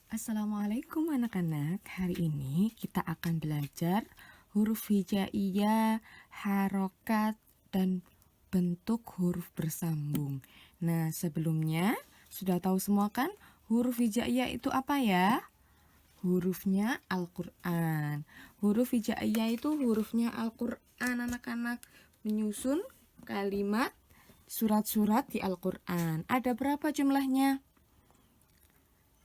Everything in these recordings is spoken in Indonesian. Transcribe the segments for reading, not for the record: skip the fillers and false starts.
Assalamualaikum anak-anak. Hari ini kita akan belajar huruf hijaiyah, harokat, dan bentuk huruf bersambung. Nah, sebelumnya sudah tahu semua kan huruf hijaiyah itu apa ya? Hurufnya Al-Quran. Huruf hijaiyah itu hurufnya Al-Quran anak-anak, menyusun kalimat surat-surat di Al-Quran. Ada berapa jumlahnya?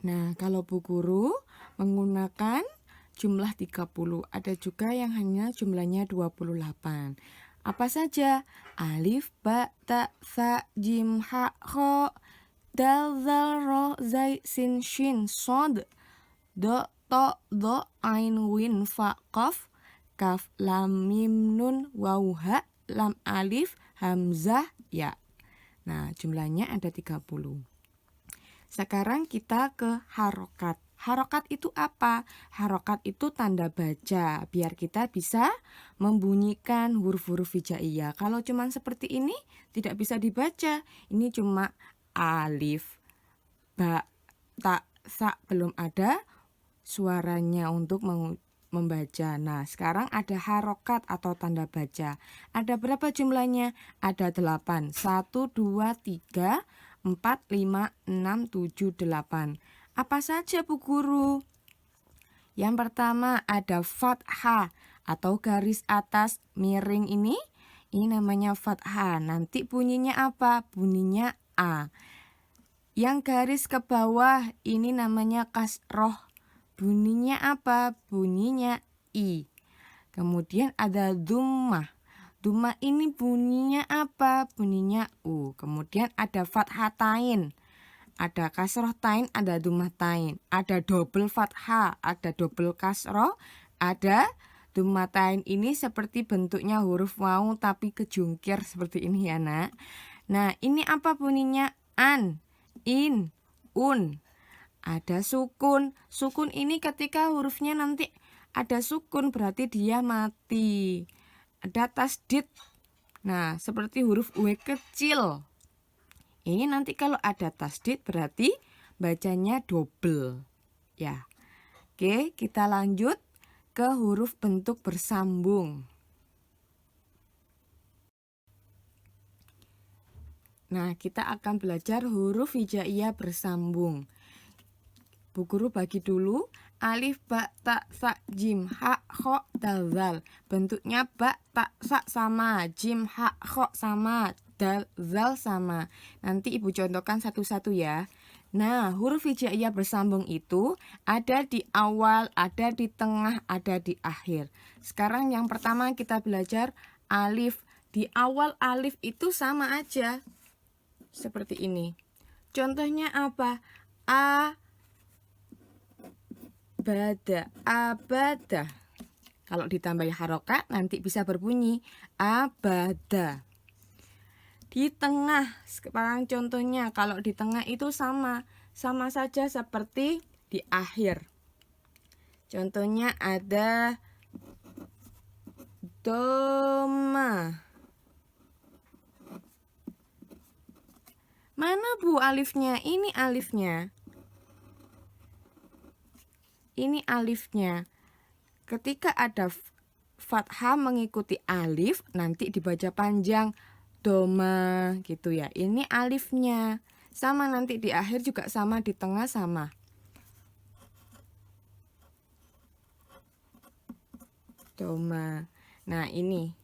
Nah, kalau Bu Guru menggunakan jumlah 30, ada juga yang hanya jumlahnya 28. Apa saja? Alif, ba, ta, sa, jim, ha, kho, dal, zal, ro, zai, sin, shin, sod, do, to, do, ain, win, fa, qaf, kaf, lam, mim, nun, waw, ha, lam, alif, hamzah, ya. Nah, jumlahnya ada 30. Sekarang kita ke harokat. Harokat itu apa? Harokat itu tanda baca, biar kita bisa membunyikan huruf-huruf hijaiyah. Kalau cuma seperti ini, tidak bisa dibaca. Ini cuma alif, ba, ta, sa, belum ada suaranya untuk membaca. Nah, sekarang ada harokat atau tanda baca. Ada berapa jumlahnya? Ada 8. 1, 2, 3, 4, 5, 6, 7, 8. Apa saja Bu Guru? Yang pertama ada fathah atau garis atas miring ini. Ini namanya fathah. Nanti bunyinya apa? Bunyinya A. Yang garis ke bawah ini namanya kasroh. Bunyinya apa? Bunyinya I. Kemudian ada dhammah. Dhammah ini bunyinya apa? Bunyinya U. Kemudian ada fathatain. Ada kasroh tain, ada dhammah tain. Ada double fathah, ada double kasroh, ada dhammah tain. Ini seperti bentuknya huruf waw tapi kejungkir seperti ini ya nak. Nah, ini apa bunyinya? An, in, un. Ada sukun. Sukun ini ketika hurufnya nanti ada sukun berarti dia mati. Ada tasdid. Nah, seperti huruf W kecil. Ini nanti kalau ada tasdid berarti bacanya double. Ya. Oke, kita lanjut ke huruf bentuk bersambung. Nah, kita akan belajar huruf hijaiyah bersambung. Bu Guru bagi dulu alif, ba, ta, sa, jim, ha, kho, dal, zal. Bentuknya ba, ta, sa sama, jim, ha, kho sama, dal, zal sama. Nanti Ibu contohkan satu-satu ya. Nah, huruf hijaiyah bersambung itu ada di awal, ada di tengah, ada di akhir. Sekarang yang pertama kita belajar alif. Di awal alif itu sama aja. Seperti ini. Contohnya apa? A, bada, abada. Kalau ditambah harokat nanti bisa berbunyi abada. Di tengah, sekarang contohnya kalau di tengah itu sama saja seperti di akhir. Contohnya ada doma. Mana Bu alifnya? Ini alifnya. Ini alifnya. Ketika ada fathah mengikuti alif, nanti dibaca panjang doma gitu ya. Ini alifnya. Sama nanti di akhir juga sama, di tengah sama. Doma. Nah, ini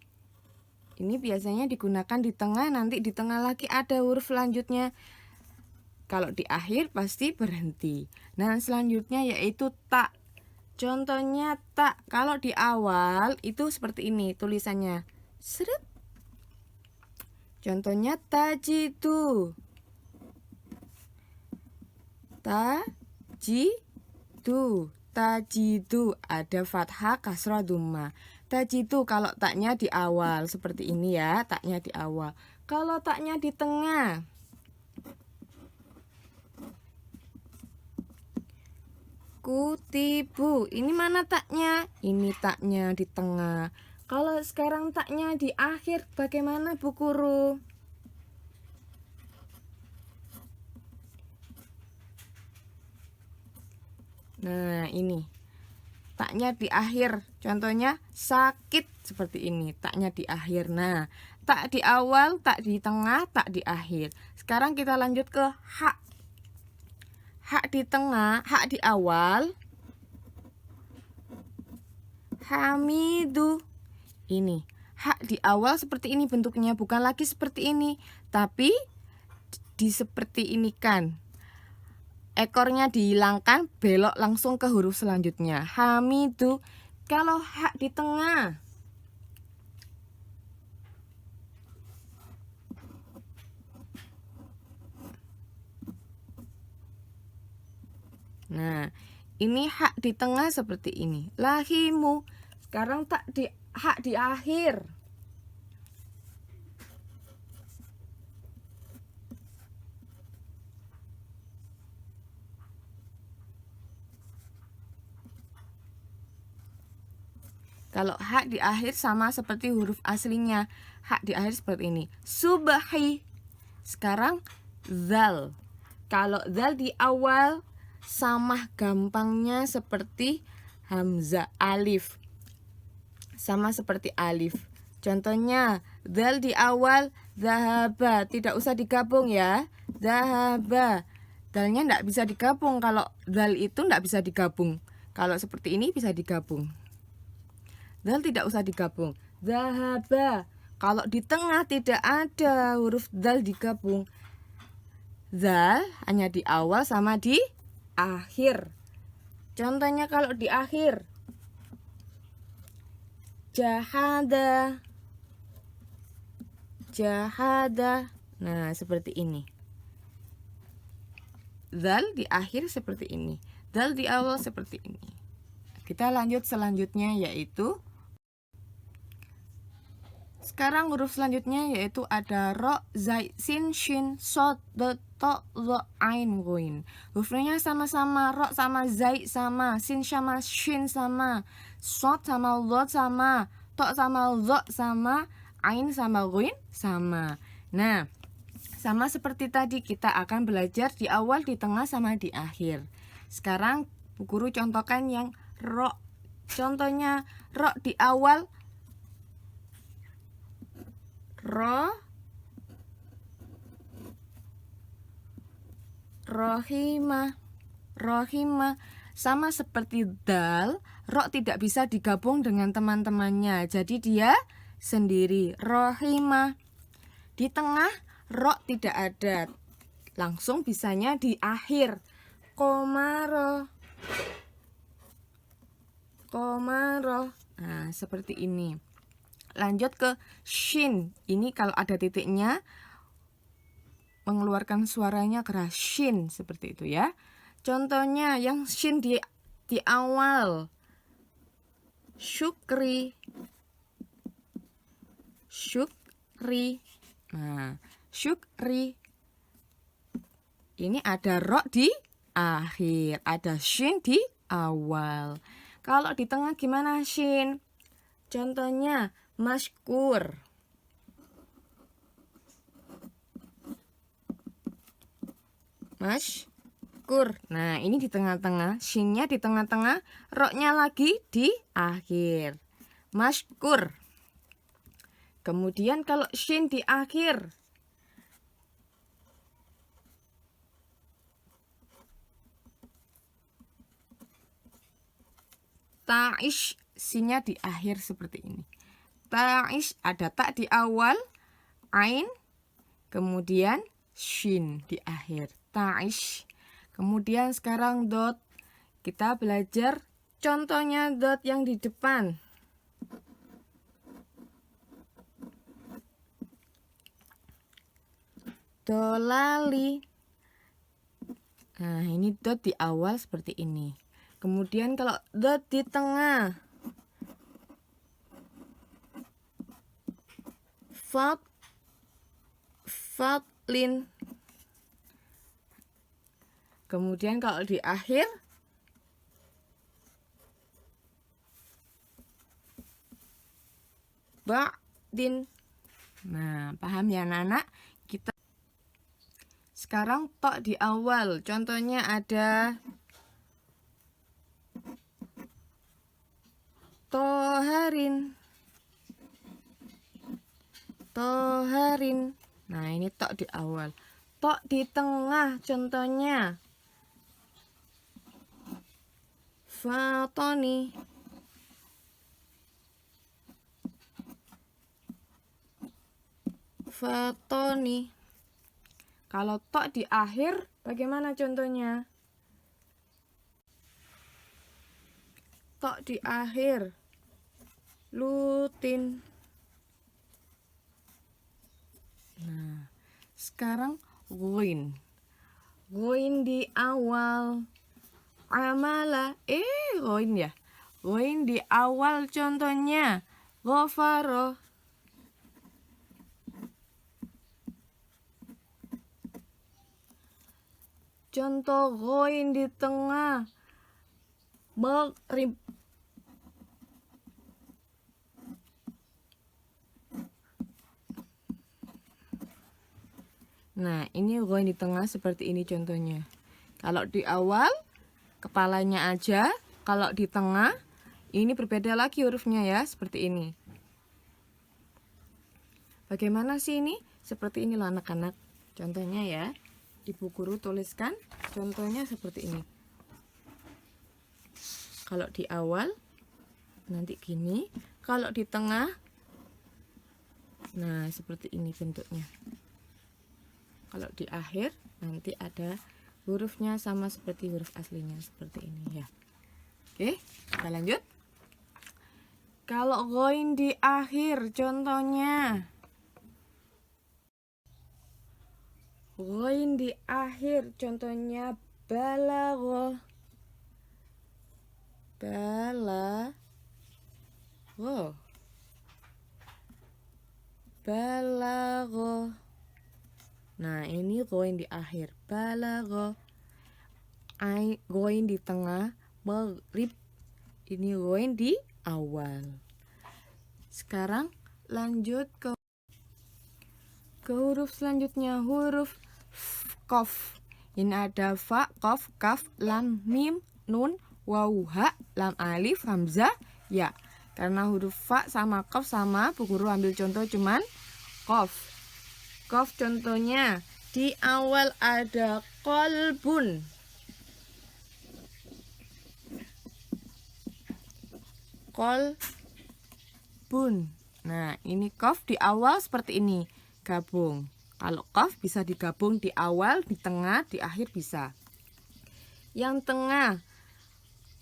biasanya digunakan di tengah, nanti di tengah lagi ada huruf selanjutnya. Kalau di akhir pasti berhenti. Nah, selanjutnya yaitu tak. Contohnya tak. Kalau di awal itu seperti ini tulisannya. Seret. Contohnya tajidu. Tajidu. Tajidu ada fathah, kasrah, dhammah. Tajidu kalau taknya di awal seperti ini ya, taknya di awal. Kalau taknya di tengah, kutibu. Ini mana taknya? Ini taknya di tengah. Kalau sekarang taknya di akhir, bagaimana Bu Guru? Nah, ini taknya di akhir. Contohnya sakit seperti ini, taknya di akhir. Nah, tak di awal, tak di tengah, tak di akhir. Sekarang kita lanjut ke hak. Hak di tengah, hak di awal. Hamidu. Ini, hak di awal seperti ini bentuknya, bukan lagi seperti ini, tapi seperti ini kan. Ekornya dihilangkan, belok langsung ke huruf selanjutnya. Hamidu. Kalau hak di tengah, nah, ini hak di tengah seperti ini. Lahimu. Sekarang tak di hak di akhir. Kalau hak di akhir sama seperti huruf aslinya. Hak di akhir seperti ini. Subhi. Sekarang zal. Kalau zal di awal sama gampangnya seperti hamzah, alif. Sama seperti alif. Contohnya zal di awal zahaba, tidak usah digabung ya. Zahaba. Dalnya tidak bisa digabung. Kalau zal itu tidak bisa digabung. Kalau seperti ini bisa digabung. Zal tidak usah digabung. Zahaba. Kalau di tengah tidak ada huruf zal digabung. Zal hanya di awal sama di akhir. Contohnya kalau di akhir. Jahada. Jahada. Nah, seperti ini. Zal di akhir seperti ini. Zal di awal seperti ini. Kita lanjut selanjutnya yaitu sekarang huruf selanjutnya yaitu ada ro, zai, sin, shin, sod, do, to, lo, ain, ghoin. Hurufnya sama-sama, ro sama zai sama, sin sama shin sama, sod sama lo sama, to sama lo sama, ain sama ghoin sama. Nah, sama seperti tadi kita akan belajar di awal, di tengah, sama di akhir. Sekarang Bu Guru contohkan yang ro. Contohnya ro di awal rohimah. Rohimah sama seperti dal, ro tidak bisa digabung dengan teman-temannya. Jadi dia sendiri. Rohimah. Di tengah ro tidak ada. Langsung bisanya di akhir. Komaro. Komaro. Nah, seperti ini. Lanjut ke shin. Ini kalau ada titiknya mengeluarkan suaranya keras, shin seperti itu ya. Contohnya yang shin di awal. Syukri. Syukri. Nah, syukri. Ini ada ro di akhir, ada shin di awal. Kalau di tengah gimana shin? Contohnya maskur. Maskur. Nah, ini di tengah-tengah, shinnya di tengah-tengah, ro-nya lagi di akhir. Maskur. Kemudian kalau shin di akhir, ta'ish, sinnya di akhir seperti ini. Ta'ish ada tak di awal, ain, kemudian shin di akhir. Ta'ish. Kemudian sekarang dot. Kita belajar contohnya dot yang di depan. Dolali. Nah, ini dot di awal seperti ini. Kemudian kalau dot di tengah. Fatlin. Kemudian kalau di akhir ba'din. Nah, paham ya anak-anak? Kita sekarang tok di awal. Contohnya ada Toharin. Toharin. Nah, ini tok di awal. Tok di tengah contohnya. Fatoni. Fatoni. Kalau tok di akhir bagaimana contohnya? Tok di akhir. Lutin. Nah, sekarang ghoin. Ghoin di awal. Amala. Ghoin ya. Ghoin di awal contohnya. Ghafaro. Contoh ghoin di tengah. Maghrib. Nah, ini ghoin di tengah seperti ini contohnya. Kalau di awal, kepalanya aja. Kalau di tengah, ini berbeda lagi hurufnya ya, seperti ini. Bagaimana sih ini? Seperti ini loh anak-anak. Contohnya ya, Ibu guru tuliskan contohnya seperti ini. Kalau di awal, nanti gini. Kalau di tengah, nah seperti ini bentuknya. Kalau di akhir nanti ada hurufnya sama seperti huruf aslinya seperti ini ya. Oke, kita lanjut. Kalau ghoin di akhir contohnya. Ghoin di akhir contohnya balagho. Balagho. Balagho. Nah, ini ghoin di akhir. Balagho. Ghoin di tengah. Maghrib. Ini ghoin di awal. Sekarang lanjut ke huruf selanjutnya. Huruf qaf. Ini ada fa, qaf, kaf, lam, mim, nun, waw, ha, lam, alif, hamzah, ya. Karena huruf fa sama qaf sama, Bu Guru ambil contoh cuman qaf. Qaf contohnya di awal ada qalbun. Qalbun. Nah, ini qaf di awal seperti ini, gabung. Kalau qaf bisa digabung di awal, di tengah, di akhir bisa. Yang tengah,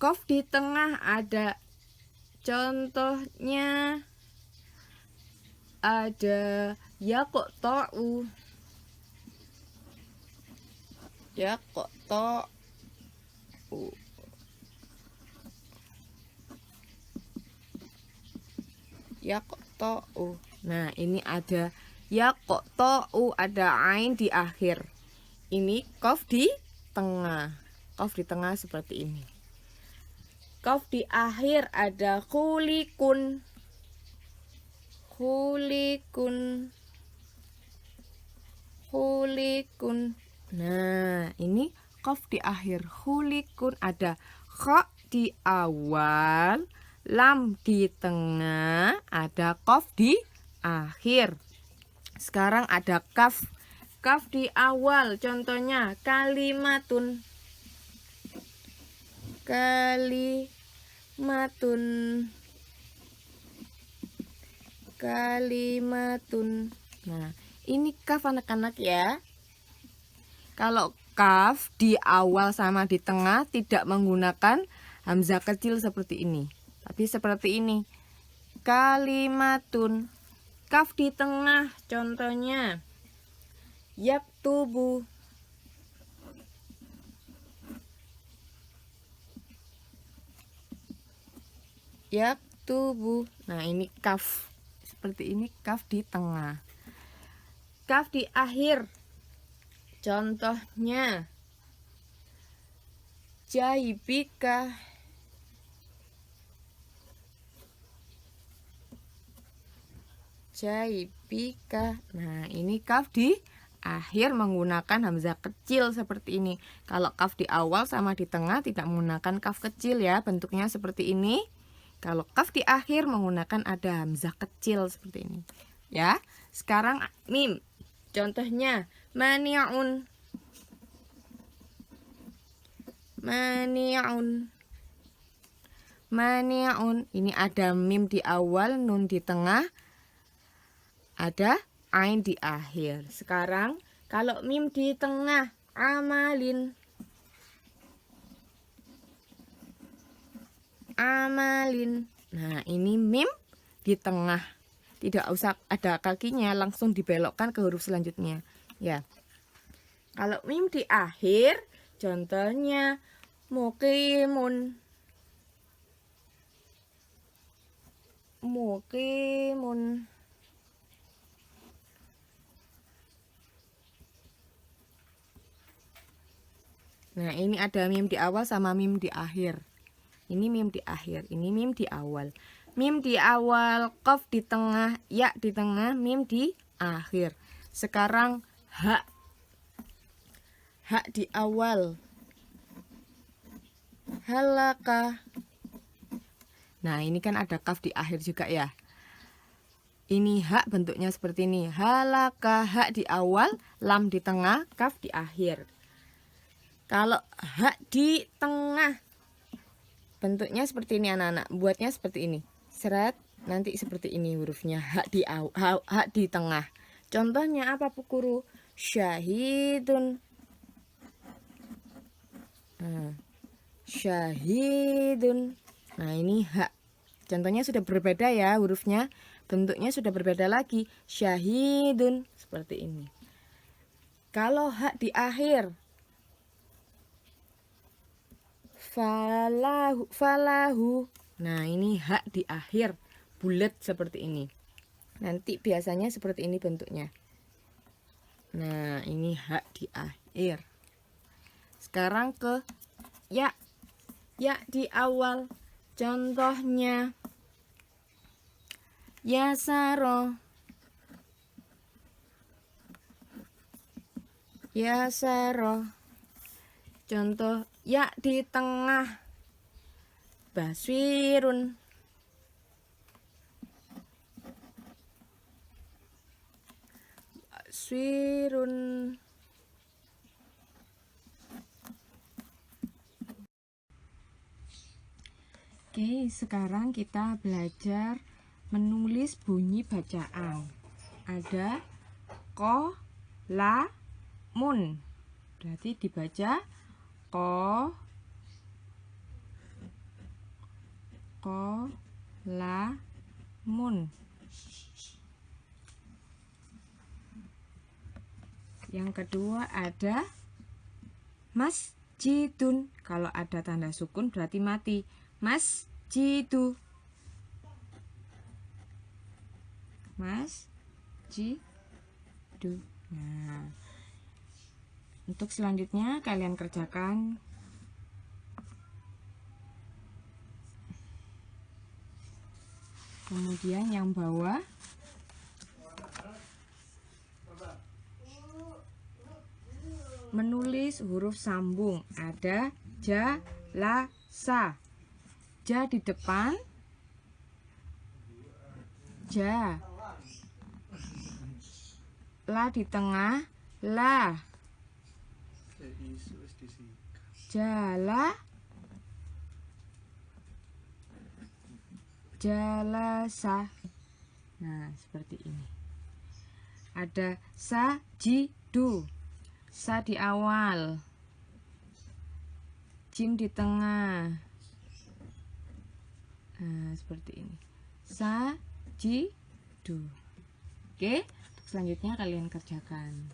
qaf di tengah ada contohnya ada yaqta'u. Yaqta'u. Yaqta'u. Nah, ini ada yaqta'u, ada ain di akhir. Ini qaf di tengah. Qaf di tengah seperti ini. Qaf di akhir ada khulikun. Khulikun. Khulikun. Nah, ini qaf di akhir. Khulikun, ada kha di awal, lam di tengah, ada qaf di akhir. Sekarang ada kaf. Kaf di awal, contohnya kalimatun. Kalimatun. Kalimatun. Nah, ini kaf anak-anak ya. Kalau kaf di awal sama di tengah tidak menggunakan hamzah kecil seperti ini. Tapi seperti ini. Kalimatun. Kaf di tengah contohnya yaktubu. Yaktubu. Nah, ini kaf. Seperti ini kaf di tengah. Kaf di akhir. Contohnya jaibika. Jaibika. Nah, ini kaf di akhir menggunakan hamzah kecil seperti ini. Kalau kaf di awal sama di tengah tidak menggunakan kaf kecil ya. Bentuknya seperti ini. Kalau kaf di akhir menggunakan ada hamzah kecil seperti ini. Ya, sekarang mim. Contohnya mani'un. Mani'un. Mani'un. Ini ada mim di awal, nun di tengah, ada ain di akhir. Sekarang kalau mim di tengah, amalin. Amalin. Nah, ini mim di tengah. Tidak usah ada kakinya, langsung dibelokkan ke huruf selanjutnya. Ya. Kalau mim di akhir, contohnya muqimun. Muqimun. Nah, ini ada mim di awal sama mim di akhir. Ini mim di akhir, ini mim di awal. Mim di awal, qaf di tengah, ya di tengah, mim di akhir. Sekarang ha. Ha di awal. Halaka. Nah, ini kan ada kaf di akhir juga ya. Ini ha bentuknya seperti ini. Halaka, ha di awal, lam di tengah, kaf di akhir. Kalau ha di tengah, bentuknya seperti ini anak-anak. Buatnya seperti ini. Seret, nanti seperti ini hurufnya. Ha di tengah. Contohnya apa Bu Guru? Syahidun. Nah, syahidun. Nah, ini ha. Contohnya sudah berbeda ya hurufnya. Bentuknya sudah berbeda lagi. Syahidun. Seperti ini. Kalau ha di akhir, falahu. Nah, ini ha di akhir, bulat seperti ini. Nanti biasanya seperti ini bentuknya. Nah, ini ha di akhir. Sekarang ke ya. Ya di awal. Contohnya yasaro. Yasaro. Contoh ya di tengah. Baswirun. Baswirun. Oke, sekarang kita belajar menulis bunyi bacaan. Ada ko, la, mun. Berarti dibaca ko, la, mun. Yang kedua ada masjidun. Kalau ada tanda sukun berarti mati. Masjidu. Masjidu. Nah, untuk selanjutnya kalian kerjakan. Kemudian yang bawah menulis huruf sambung. Ada ja, la, sa. Ja di depan, ja. La di tengah, la. Jala, jalasa. Nah, seperti ini. Ada sajidu. Sa di awal, jim di tengah. Nah, seperti ini. Sajidu. Oke, selanjutnya kalian kerjakan.